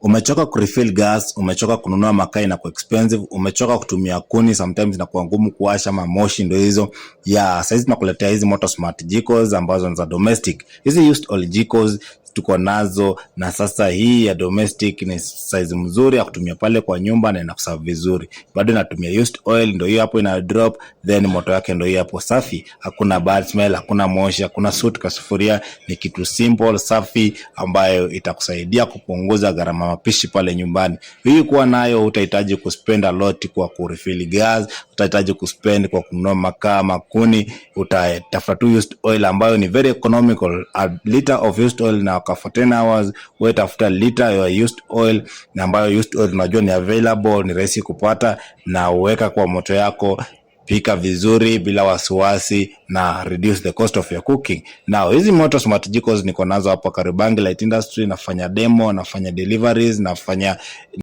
Umechoka kurefill gas, umechoka kununua makaa na kwa expensive, umechoka kutumia kuni, sometimes na kuwa ngumu kuwasha, moshi ndio hizo. Saizi tunakuletea hizi Moto Smart jikos ambazo ni za domestic. Hizi used oil jikos tuko nazo, na sasa hii ya domestic ni size mzuri ya kutumia pale kwa nyumba na inakuserve vizuri. Bado inatumia used oil, ndio hiyo hapo ina drop, then moto yake ndio hiyo hapo safi. Hakuna bad smell, hakuna moshi, hakuna soot kwa sufuria. Ni kitu simple, safi, ambayo itakusaidia kupunguza gharama mapishi pale nyumbani. Hii kuwa nayo utahitaji kuspend a lot kwa kurefill gas, utahitaji kuspend kwa kununua makaa, makuni. Utatafuta tu used oil ambayo ni very economical. A liter of used oil na kwa 10 hours wewe tafuta liter ya used oil, na ambayo used oil unajua ni available, ni rahisi kupata, na uweka kwa moto yako. Pika vizuri bila wasiwasi na reduce the cost of your cooking. Now hizi Moto Smart jikos niko nazo hapa Kariobangi Light Industry, nafanya demo, nafanya deliveries, nafanya